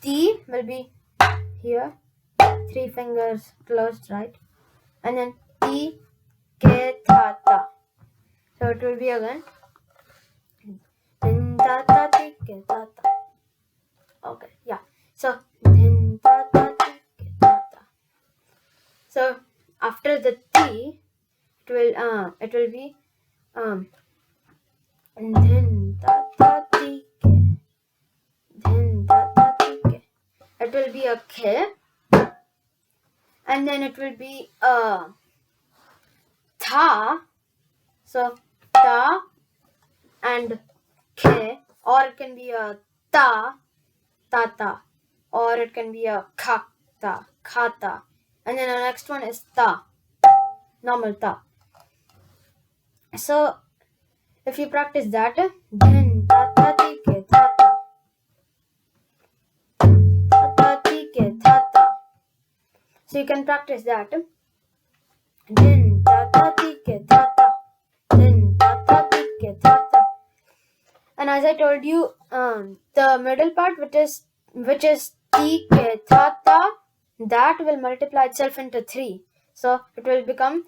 T will be here, 3 fingers closed, right? And then T, K, Tha, Ta. So it will be again Din, Ta, Ta, Ti, Ke, Ta, Ta. Okay, yeah. So Din, Ta, Ta, Ti, Ke, Ta, Ta. So after the T, it will be Din, Ta, Ta, Ti, Ke. Din, Ta, Ta, Ti, Ke. It will be a K, and then it will be a Tha. So Ta and K, or it can be a Ta, Ta, Ta, or it can be a Kha, Ta, Kha, Ta. And then the next one is Ta, normal Ta. So if you practice that, Din, Ta, Ta, Ti, Ke, Ta, Ta. Ta, Ta, Ti, Ke, Ta, Ta. So you can practice that. Din, Ta, Ta, Ti, Ke, Ta, Ta. Din, Ta, Ta, Ti, Ke, Ta, Ta. And as I told you, the middle part, which is Ti, Ke, Tha, Ta, that will multiply itself into 3. So it will become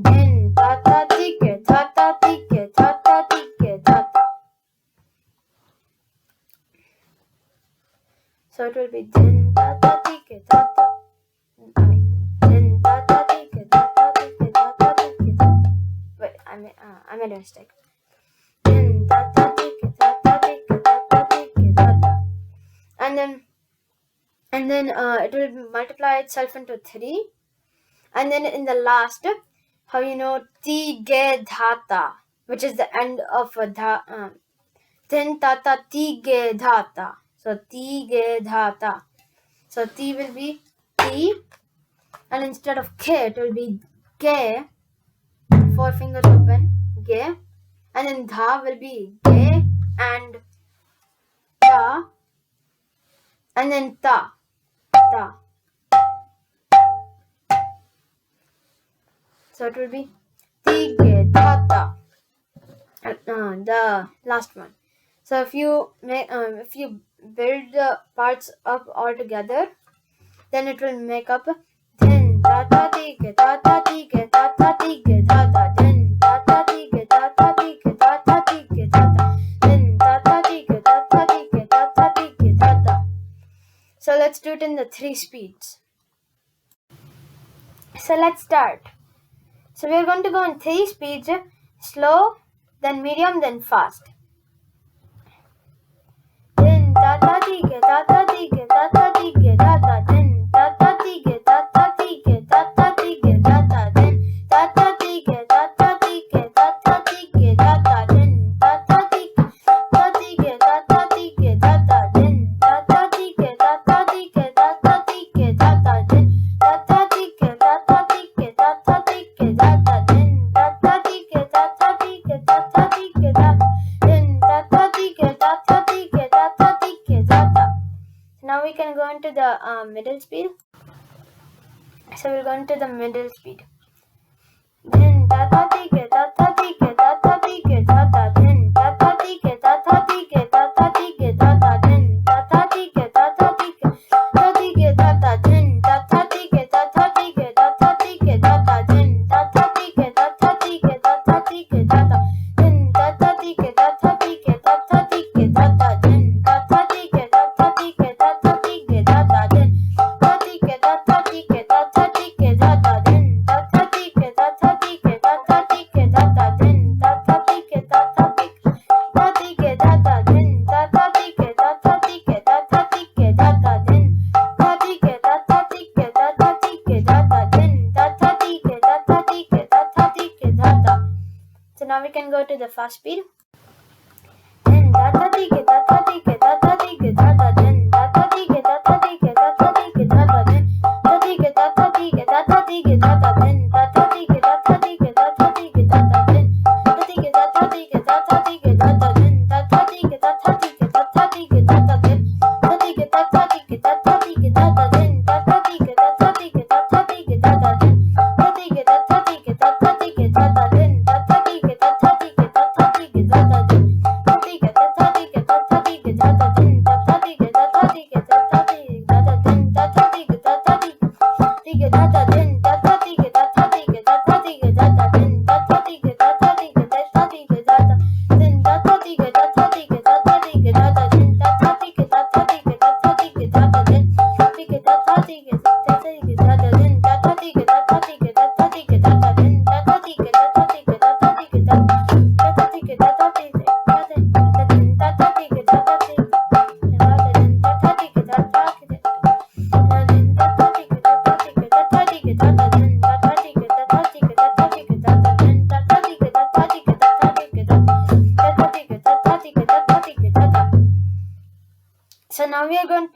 Din, Ta, Ta, Ti, Ke, Tha, Ta, Ti, Ke, Tha, Ta, Ti, Ke, Tha, Ta. So it will be Din, Ta, Ta, Ti, Ke, Tha, Ta. Din, Ta, Ta, Ti, Ke, Tha, Ta, Ti, Ke, Tha, Ta, Ti, Ke, Tha, Ta. Wait, I made a mistake. Din, Ta, Ta, Ti, Ke, Tha, Ta, Ti, Ke, Tha, Ta, Ti, Ke, Tha, Ta. And then it will multiply itself into 3. And then in the last, how you know Ti, Ge, Dha, Ta, which is the end of Dha. Din, Ta, Ta, Ti, Ge, Dha, Ta. So Ti, Ge, Dha, Ta. So Ti will be Ti, and instead of K, it will be Ge. 4 fingers open, Ge. And then Dha will be Ge and Ta. And then Ta, Ta. So it will be Ti, Ge, Dha, Ta. The last one. So if you build the parts up all together, then it will make up Din, Ta, Ta, Ti, Ke, Ta, Ta, Ti, Ke, Ta, Ta, Ti, Ke, Dha, Ta. Din, Ta, Ta, Ti, Ke, Ta, Ta, Ti, Ke, Ta, Ta, Ti, Ke, Dha, Ta. Din, Ta, Ta, Ti, Ke, Ta, Ta, Ti, Ke, Ta, Ta, Ti, Ke, Dha, Ta. So let's do it in the 3 speeds. So let's start. So we are going to go in 3 speeds: slow, then medium, then fast. Din, Ta, Ta, Ti, Ke, Ta, Ta, Ti, Ke, Ta, Ta, Ti, Ke, Dha, Ta. Din, Ta, Ta, Ti, Ke, Ta, Ta, Ti, Ke, Ta, Ta, Ti, Ke, Dha, Ta. Din, Ta, Ta, Ti, Ke, Ta, Ta, Ti, Ke, Ta, Ta, Ti, Ke, Dha, Ta. Din, Ta, Ta, Ti, Ke, Ta, Ti, Ke, Ta, Ta, Ti, Ke, Dha, Ta. Din, Ta, Ta, Ti, Ke, Ta, Ta, Ti, Ke, Ta, Ta, Ti, Ke, Dha, Ta. Din, Ta, Ta, Ti, Ke, Ta, Ta, Ti, Ke, Ta, Ta, Ti, Ke, Dha, Ta. Din, Ta, Ta, Ti, Ke, Ta, Ta, Ti, Ke, Ta, Ta, Ti, Ke, Dha, Ta. Din, Ta, Ta, Ti, Ke, Ta, Ta, Ti, Ke, Ta, Ta, Ti, Ke, Dha, Ta. Now we can go into the middle speed. So we'll go into the middle speed. Din, Ta, Ta, Ti, Ke, Ta, Ta, Ti, Ke, Ta, Ta, Ti, Ke, Dha, Ta. Din, Ta, Ta, Ti, Ke, Ta, Ta, Ti, Ke, Ta, Ta, Ti, Ke, Dha, Ta. Din, Ta, Ta, Ti, Ke, Ta, Ta, Ti, Ke, Ta, Ti, Ke, Dha, Ta. Din, Ta, Ta, Ti, Ke, Ta, Ta, Ti, Ke, Ta, Ta, Ti, Ke, Dha, Ta. Din, Ta, Ta, Ti, Ke, Ta, Ta, Ti, Ke, Ta, Ta, Ti, Ke, Dha, Ta. Din, Ta, Ta, Ti, Ke, Ta, Ta, Ti, Ke, Ta, Ta, Ti, Ke, Dha, Ta. Din, Ta, Ta, Ti, Ke, Ta, Ta, Ti, Ke, Ta, Ta, Ti, Ke, Dha, Ta. Din, Ta, Ti, Ke, Ta, Ta, Ti, Ke, Ta, Ta, Ti, Ke, Dha, Ta. Din, Ta, Ta, Ti, Ke, Ta, Ta, Ti, Ke, Ta, Ta, Ti, Ke, Dha, Ta. Din, Ta, Ta, Ti, Ke, Ta, Ta, Ti, Ta, Ti, Ke, Dha, Ta. Din, Ta, Ta, Ti, Ke, Ta, Ta, Ti, Ke, Ta, Ta, Ti, Ke, Dha, Ta. Din, Ta, Ti, Ke, Ta, Ta, Ti, Ke, Ta, Ta, Ti, Ke, Dha, Ta. Din, Ta, Ta, Ti, Ke, Ta, Ta, Ti, Ke, Ta, Ta, Ti, Ke, Dha, Ta. So now we can go to the fast speed. Din, Ta, Ta, Ti, Ke, Ta, Ta, Ti, Ke, Ta, Ta, Ti, Ke, Dha, Ta. Din, Ta, Ta, Ti, Ke, Ta, Ta, Ti, Ke, Ta, Ta, Ti, Ke, Dha, Ta. Din, Ta, Ti, Ke, Ta, Ta, Ti, Ke, Ta, Ta, Ti, Ke, Dha, Ta. Din, Ta, Ta, Ti, Ke, Ta, Ta, Ti, Ke, Ta, Ta, Ti, Ke, Dha, Ta. Din, Ta, Ti, Ke, Ta, Ta, Ti, Ke, Ta, Ta, Ti, Ke, Dha, Ta. Din, Ta, Ta, Ti, Ke, Ta, Ta, Ti, Ke, Ta, Ta, Ti, Ke, Dha, Ta. Din, Ta, Ti, Ke, Ta, Ta, Ti, Ke, Ta, Ta, Ti, Ke, Dha, Ta. Din, Ta, Ta, Ti, Ke, Ta, Ta, Ti, Ke, Ta, Ta, Ti, Ke, Dha, Ta. Din, Ta, Ti, Ke, Ta, Ta, Ti, Ke, Ta, Ta, Ti, Ke, Dha, Ta. Din, Ta, Ta, Ti, Ke, Ta, Ta, Ti, Ke, Ta, Ta, Ti, Ke, Dha, Ta. Din, Ta, Ti, Ke, Ta, Ta, Ti, Ke, Ta, Ta, Ti, Ke, Dha,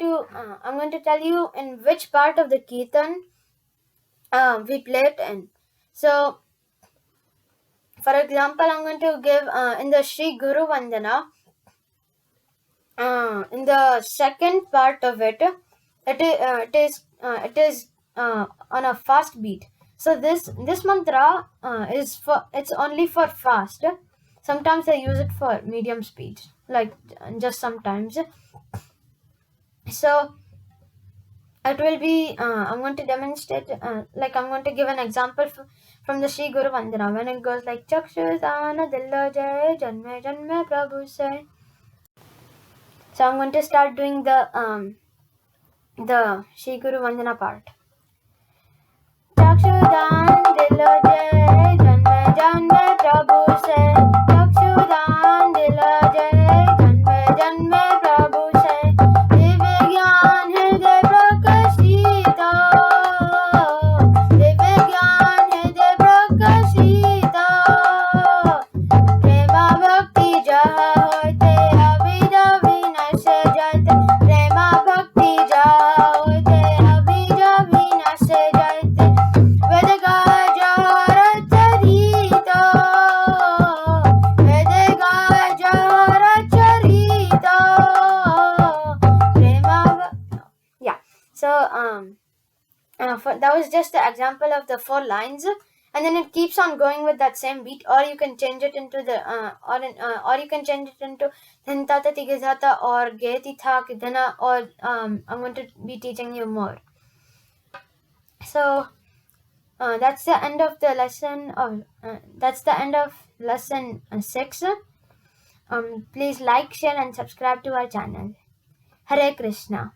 I'm going to tell you in which part of the Kirtan we play it in. So, for example, I'm going to give in the Sri Guru Vandana. In the second part of it, it is on a fast beat. So this mantra it's only for fast. Sometimes I use it for medium speed, like just sometimes. So it will be. I'm going to demonstrate. Like I'm going to give an example from the Sri Guru Vandana when it goes like Chakshudana Dilla Jai Janme Janme Prabhu Sai. So I'm going to start doing the Shri Guru Vandana part. Chakshudan dilo jai janme janme Prabhu se. Chakshudan dilo jai janme janme Prabhu se. Divya gyan hriday prakashita. Divya gyan hriday prakashita. Prema bhakti jaha hote avida vinashe jate. Prema bhakti jaha hote avida vinashe jate. Vedega jara charita. Vedega jara charita. Prema yeah. So that was just the example of the 4 lines. And then it keeps on going with that same beat, or you can change it into the or you can change it into Dhintata Tigazata or Getitha Kidhana, or I'm going to be teaching you more. So that's the end of the lesson of that's the end of lesson 6. Please like, share and subscribe to our channel. Hare Krishna.